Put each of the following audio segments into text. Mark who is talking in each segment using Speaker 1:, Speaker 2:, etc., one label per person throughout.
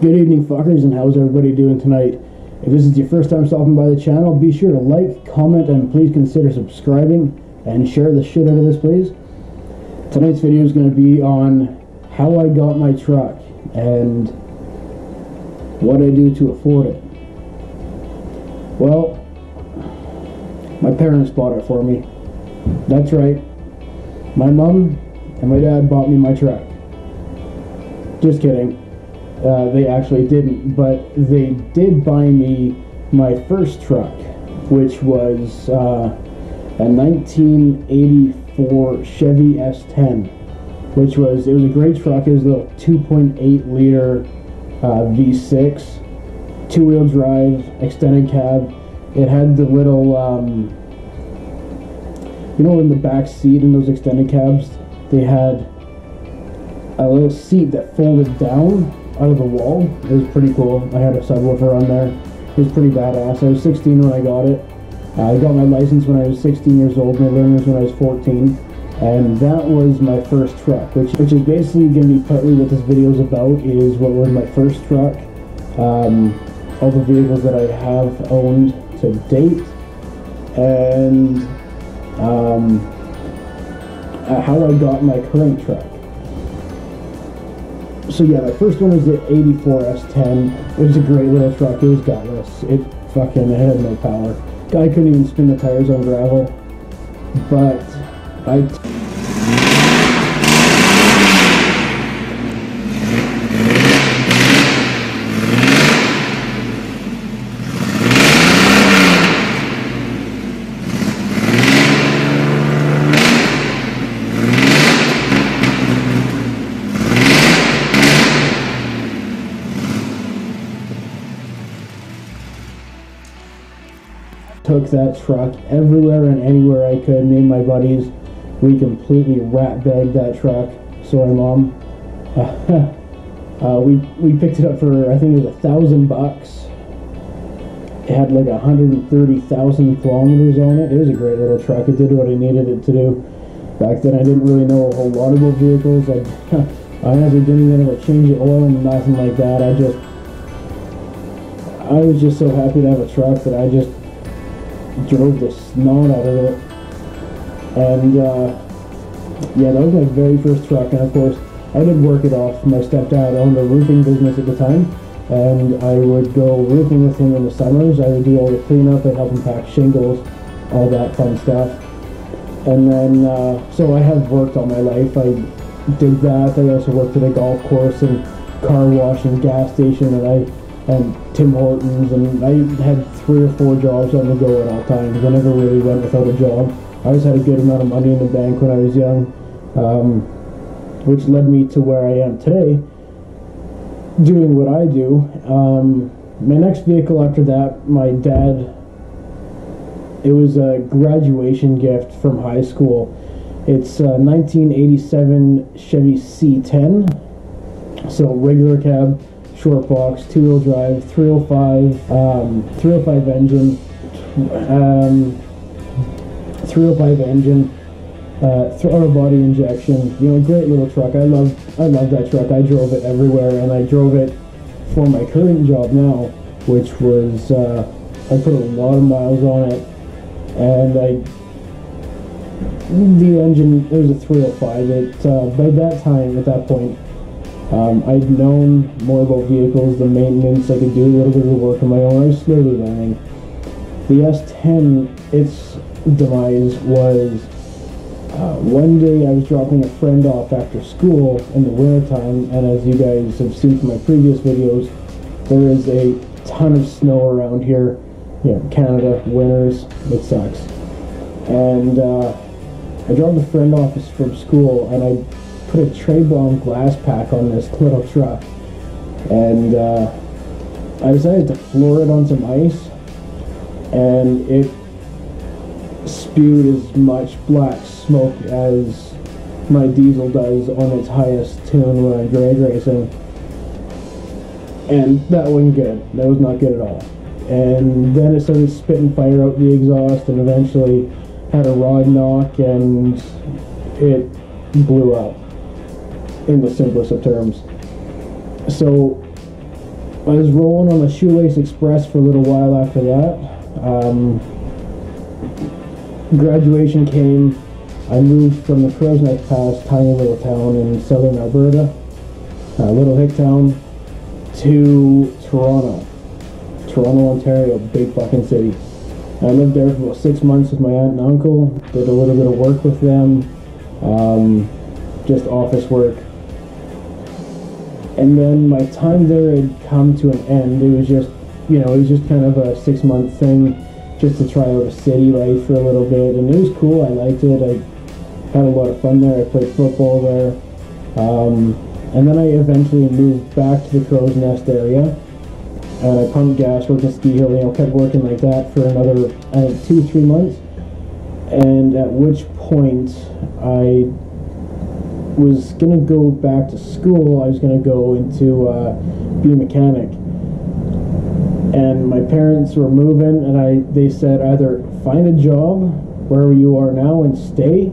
Speaker 1: Good evening, fuckers, and how's everybody doing tonight? If this is your first time stopping by the channel, be sure to like, comment, and please consider subscribing and share the shit out of this, please. Tonight's video is going to be on how I got my truck and what I do to afford it. Well, my parents bought it for me. That's right. My mom and my dad bought me my truck. Just kidding. They actually didn't, but they did buy me my first truck, which was a 1984 Chevy S10, it was a great truck. It was a 2.8 liter V6, two-wheel drive, extended cab. It had the little, you know, in the back seat in those extended cabs, they had a little seat that folded down out of the wall. It was pretty cool. I had a subwoofer on there. It was pretty badass. I was 16 when I got it. I got my license when I was 16 years old, my learners when I was 14, and that was my first truck, which is basically going to be partly what this video is about, is what was my first truck, all the vehicles that I have owned to date, and how I got my current truck. So yeah, my first one was the 84 S10. It was a great little truck. It was gutless. It had no power. I couldn't even spin the tires on gravel. But I took that truck everywhere and anywhere I could. Me and my buddies, we completely rat bagged that truck. Sorry, Mom. We picked it up for, I think it was $1,000. It had like 130,000 kilometers on it. It was a great little truck. It did what I needed it to do. Back then I didn't really know a whole lot about vehicles. I honestly didn't even ever change the oil and nothing like that. I was just so happy to have a truck that I just drove the snot out of it. And yeah, that was my very first truck. And of course I did work it off. My stepdad owned a roofing business at the time, and I would go roofing with him in the summers. I would do all the cleanup. I'd help him pack shingles, all that fun stuff. And then so I have worked all my life. I did that. I also worked at a golf course and car wash and gas station, and Tim Hortons, and I had 3 or 4 jobs on the go at all times. I never really went without a job. I always had a good amount of money in the bank when I was young, which led me to where I am today, doing what I do. My next vehicle after that, my dad, it was a graduation gift from high school. It's a 1987 Chevy C10, so regular cab, short box, two-wheel drive, 305 engine, 305 engine, throttle body injection. You know, great little truck. I love that truck. I drove it everywhere, and I drove it for my current job now, which was I put a lot of miles on it, and the engine, it was a 305. It by that time, at that point, I'd known more about vehicles, the maintenance. I could do a little bit of the work on my own. I was slowly learning. The S10, its demise was one day I was dropping a friend off after school in the wintertime, and as you guys have seen from my previous videos, there is a ton of snow around here. You know, Canada, winters, it sucks. And I dropped a friend off from school, and I put a Tray Bomb glass pack on this little truck, and I decided to floor it on some ice, and it spewed as much black smoke as my diesel does on its highest tune when I'm drag racing, and that wasn't good. That was not good at all. And then it started spitting fire out the exhaust, and eventually had a rod knock, and it blew up, in the simplest of terms. So I was rolling on the Shoelace Express for a little while after that. Graduation came. I moved from the Crow's Nest Pass, tiny little town in southern Alberta, Little Hick Town, to Toronto, Ontario, big fucking city. I lived there for about 6 months with my aunt and uncle, did a little bit of work with them, just office work. And then my time there had come to an end. It was just, it was just kind of a 6-month thing, just to try out a city life for a little bit. And it was cool, I liked it, I had a lot of fun there, I played football there. And then I eventually moved back to the Crow's Nest area. And I pumped gas, worked in Ski Hill, kept working like that for another, I think, 2 or 3 months. And at which point I was going to go back to school. I was going to go into be a mechanic. And my parents were moving, and they said either find a job where you are now and stay,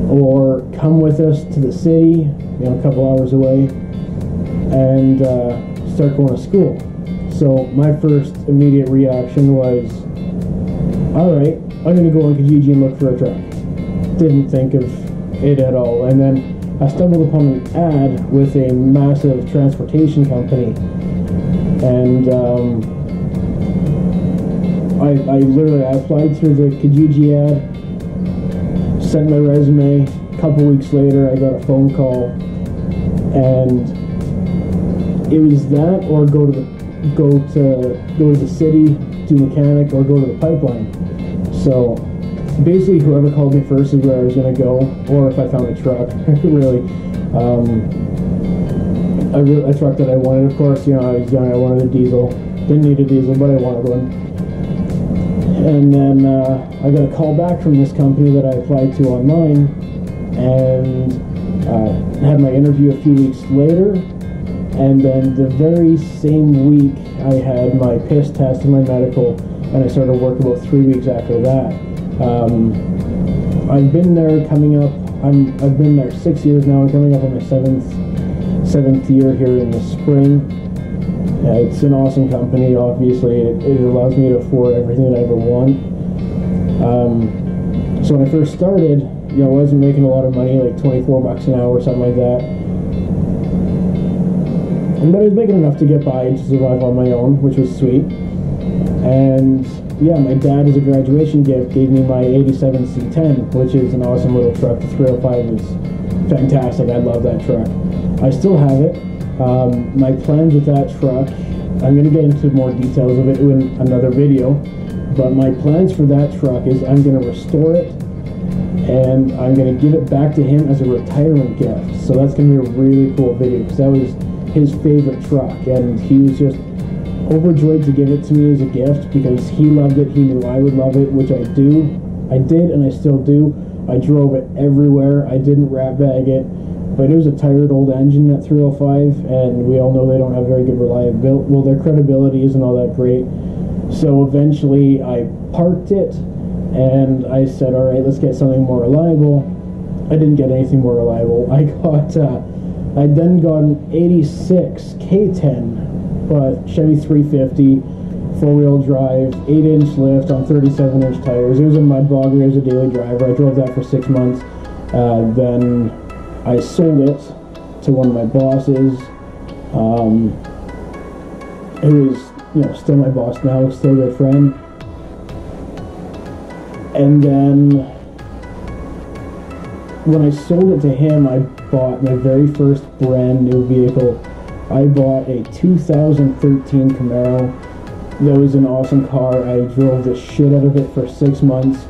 Speaker 1: or come with us to the city, a couple hours away, and start going to school. So my first immediate reaction was, alright, I'm going to go on Kijiji and look for a truck. Didn't think of it at all. And then I stumbled upon an ad with a massive transportation company, and I applied through the Kijiji ad, sent my resume. A couple weeks later I got a phone call, and it was that or go to the city, do mechanic, or go to the pipeline. So basically whoever called me first is where I was going to go, or if I found a truck. Really, a truck that I wanted. Of course, I was young, I wanted a diesel. Didn't need a diesel, but I wanted one. And then I got a call back from this company that I applied to online, and had my interview a few weeks later. And then the very same week I had my piss test and my medical, and I started work about 3 weeks after that. I've been there coming up, I've been there 6 years now. I'm coming up on my seventh year here in the spring. It's an awesome company. Obviously it allows me to afford everything that I ever want. So when I first started, I wasn't making a lot of money, like 24 bucks an hour or something like that. But I was making enough to get by and to survive on my own, which was sweet. And yeah, my dad, as a graduation gift, gave me my 87 C10, which is an awesome little truck. The 305 is fantastic. I love that truck. I still have it. My plans with that truck, I'm going to get into more details of it in another video, but my plans for that truck is I'm going to restore it, and I'm going to give it back to him as a retirement gift. So that's going to be a really cool video, because that was his favorite truck, and he was just overjoyed to give it to me as a gift, because he loved it. He knew I would love it, which I did, and I still do. I drove it everywhere. I didn't rat bag it, but it was a tired old engine, that 305, and we all know they don't have very good reliability. Well, their credibility isn't all that great. So eventually I parked it, and I said, all right, let's get something more reliable. I didn't get anything more reliable. I then got an 86 K10 Chevy 350, 4-wheel drive, 8-inch lift on 37-inch tires. It was a mud bogger. It was a daily driver. I drove that for 6 months. Then I sold it to one of my bosses. It was, still my boss now, still a good friend. And then when I sold it to him, I bought my very first brand new vehicle. I bought a 2013 Camaro. That was an awesome car. I drove the shit out of it for 6 months.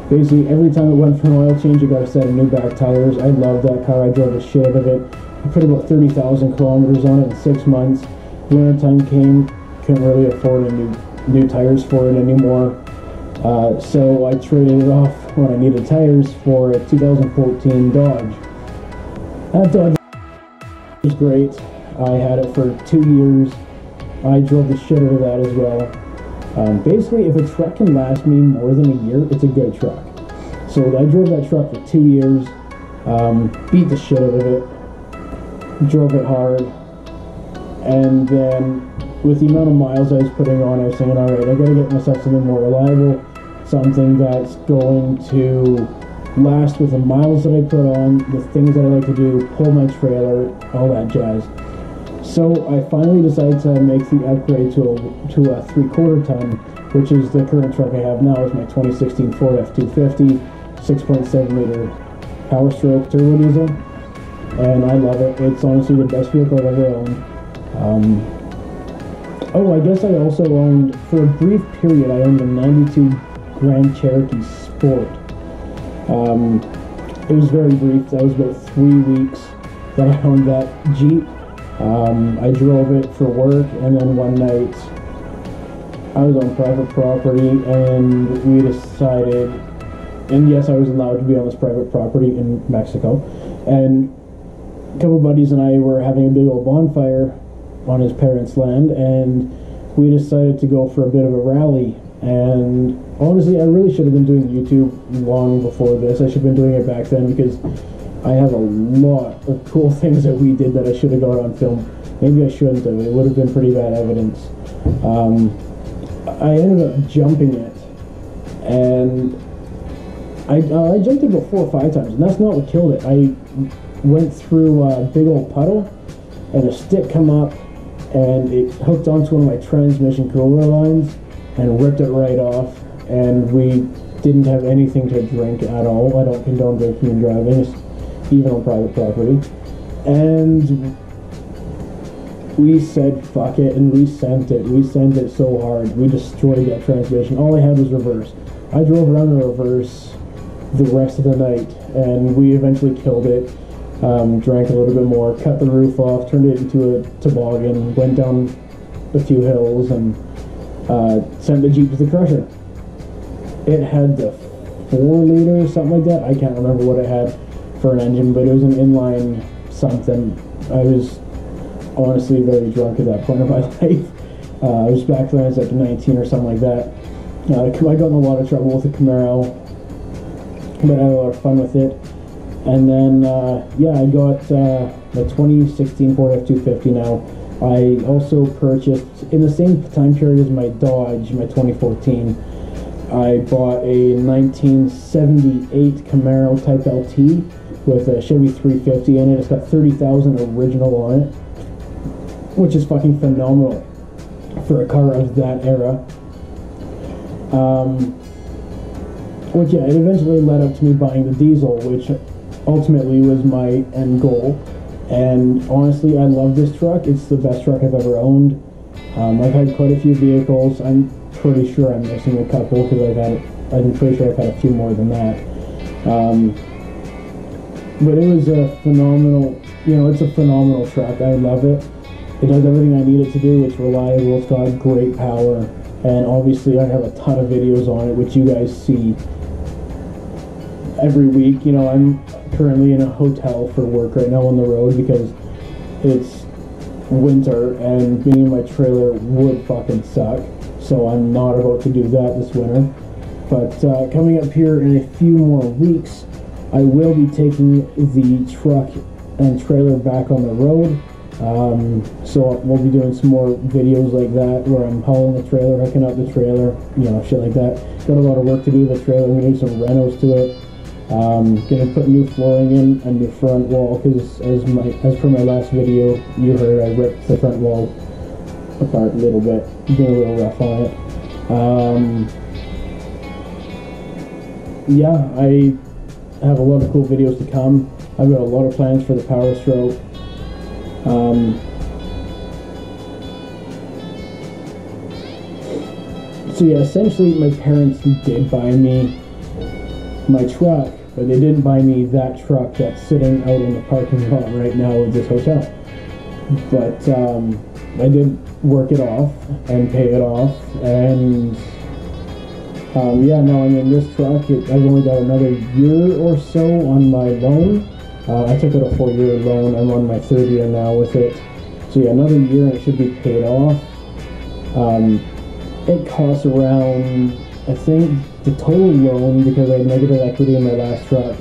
Speaker 1: Basically, every time it went for an oil change, you got a set of new back tires. I loved that car. I drove the shit out of it. I put about 30,000 kilometers on it in 6 months. Winter time came, couldn't really afford new tires for it anymore. So I traded it off when I needed tires for a 2014 Dodge. That Dodge was great. I had it for 2 years. I drove the shit out of that as well. Basically, if a truck can last me more than a year, it's a good truck. So I drove that truck for 2 years, beat the shit out of it, drove it hard, And then with the amount of miles I was putting on, I was thinking, all right, I gotta get myself something more reliable, something that's going to last with the miles that I put on, the things that I like to do, pull my trailer, all that jazz. So I finally decided to make the upgrade to a 3/4 ton, which is the current truck I have now. Is my 2016 Ford F-250, 6.7 liter Power Stroke turbo diesel, and I love it. It's honestly the best vehicle I've ever owned. Oh, I guess I also owned, for a brief period, I owned a 92 Grand Cherokee Sport. It was very brief. That was about 3 weeks that I owned that Jeep. I drove it for work, and then one night I was on private property, and we decided, and yes, I was allowed to be on this private property in Mexico, and a couple buddies and I were having a big old bonfire on his parents' land, and we decided to go for a bit of a rally. And honestly, I really should have been doing YouTube long before this. I should have been doing it back then, because I have a lot of cool things that we did that I should have got on film. Maybe I shouldn't have. It would have been pretty bad evidence. I ended up jumping it, and I jumped it about 4 or 5 times, and that's not what killed it. I went through a big old puddle, and a stick come up, and it hooked onto one of my transmission cooler lines, and ripped it right off, and we didn't have anything to drink at all. I don't condone drinking and driving, even on private property. And we said fuck it, and we sent it. We sent it so hard. We destroyed that transmission. All I had was reverse. I drove around in reverse the rest of the night, and we eventually killed it. Drank a little bit more, cut the roof off, turned it into a toboggan, went down a few hills, and sent the Jeep to the crusher. It had the 4 liter or something like that. I can't remember what it had for an engine, but it was an inline something. I was honestly very drunk at that point of my life. I was back then, I was like 19 or something like that. I got in a lot of trouble with the Camaro, but I had a lot of fun with it. And then, yeah, I got the 2016 Ford F-250 now. I also purchased, in the same time period as my Dodge, my 2014, I bought a 1978 Camaro Type LT with a Chevy 350 in it. It's got 30,000 original on it, which is fucking phenomenal for a car of that era. Which, yeah, it eventually led up to me buying the diesel, which ultimately was my end goal. And honestly, I love this truck. It's the best truck I've ever owned. I've had quite a few vehicles. I'm pretty sure I'm missing a couple, because I'm pretty sure I've had a few more than that. But it was a phenomenal, it's a phenomenal truck. I love it. It does everything I need it to do. It's reliable. It's got great power. And obviously, I have a ton of videos on it, which you guys see every week. I'm currently in a hotel for work right now on the road, because it's winter and being in my trailer would fucking suck. So I'm not about to do that this winter. But coming up here in a few more weeks, I will be taking the truck and trailer back on the road. So we'll be doing some more videos like that, where I'm hauling the trailer, hooking up the trailer, shit like that. Got a lot of work to do with the trailer. I'm gonna do some renos to it. Gonna put new flooring in, a new front wall, because as per my last video you heard, I ripped the front wall apart a little bit, doing a little rough on it. Yeah, I have a lot of cool videos to come. I've got a lot of plans for the Power Stroke. So yeah, essentially my parents did buy me my truck, but they didn't buy me that truck that's sitting out in the parking lot right now of this hotel. But I did work it off and pay it off, and yeah, no, I mean, this truck, I've only got another year or so on my loan. I took out a 4-year loan. I'm on my 3rd year now with it. So yeah, another year and it should be paid off. It costs around, I think, the total loan, because I had negative equity in my last truck,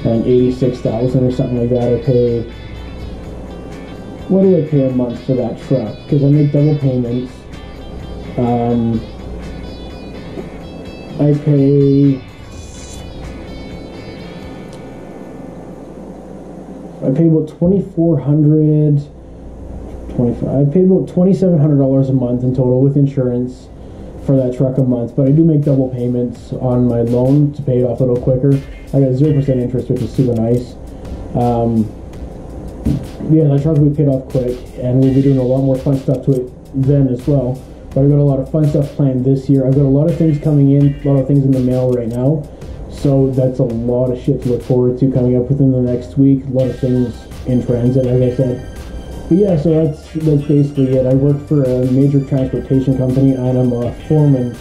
Speaker 1: and $86,000 or something like that. I pay what do I pay a month for that truck? Because I make double payments. I pay about $2,400, I pay about $2,700 a month in total with insurance for that truck a month, but I do make double payments on my loan to pay it off a little quicker. I got 0% interest, which is super nice. Yeah, that truck will be paid off quick, and we'll be doing a lot more fun stuff to it then as well. But I've got a lot of fun stuff planned this year. I've got a lot of things coming in, a lot of things in the mail right now. So that's a lot of shit to look forward to coming up within the next week. A lot of things in transit, as I said. But yeah, so that's basically it. I work for a major transportation company, and I'm a foreman.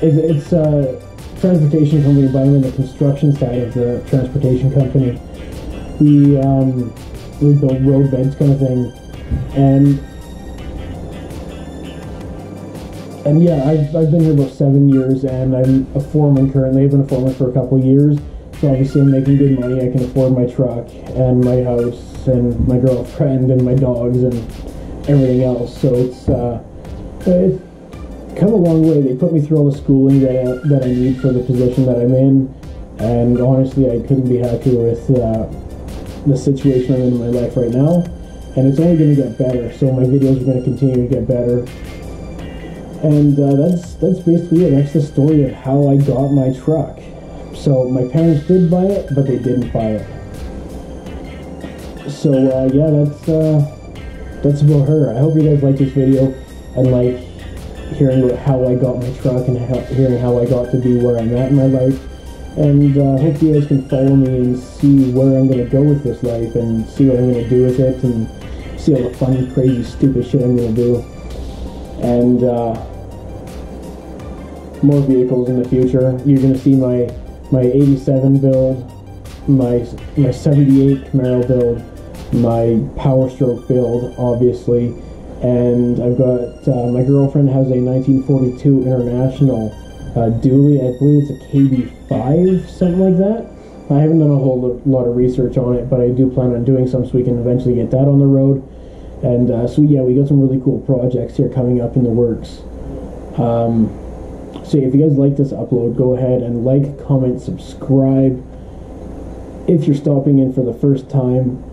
Speaker 1: It's a transportation company, but I'm in the construction side of the transportation company. We build road beds, kind of thing, and yeah, I've been here about 7 years, and I'm a foreman currently. I've been a foreman for a couple of years, so obviously I'm making good money. I can afford my truck and my house and my girlfriend and my dogs and everything else. So it's come a long way. They put me through all the schooling that I need for the position that I'm in, and honestly, I couldn't be happier with the situation I'm in my life right now, and it's only going to get better. So my videos are going to continue to get better, and that's basically it. That's the story of how I got my truck. So my parents did buy it, but they didn't buy it. So yeah, that's about her. I hope you guys like this video and like hearing about how I got my truck and hearing how I got to be where I'm at in my life. And hope you guys can follow me and see where I'm going to go with this life and see what I'm going to do with it and see all the fun, crazy, stupid shit I'm going to do. And more vehicles in the future. You're going to see my 87 build, my 78 Camaro build, my Power Stroke build, obviously. And I've got, my girlfriend has a 1942 International dually. I believe it's a KB5, something like that. I haven't done a whole lot of research on it, but I do plan on doing some so we can eventually get that on the road. And so yeah, we got some really cool projects here coming up in the works. So if you guys like this upload, go ahead and like, comment, subscribe. If you're stopping in for the first time,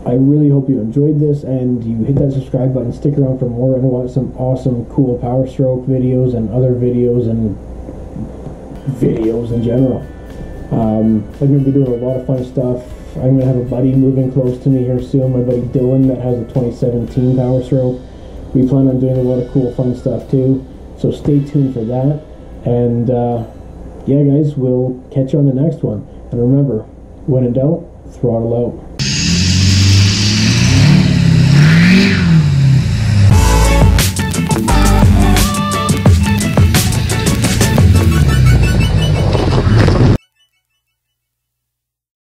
Speaker 1: I really hope you enjoyed this and you hit that subscribe button. Stick around for more and watch some awesome, cool Power Stroke videos and other videos and videos in general. I'm going to be doing a lot of fun stuff. I'm going to have a buddy moving close to me here soon, my buddy Dylan, that has a 2017 Power Stroke. We plan on doing a lot of cool, fun stuff too. So stay tuned for that. And yeah, guys, we'll catch you on the next one. And remember, when in doubt, throttle out.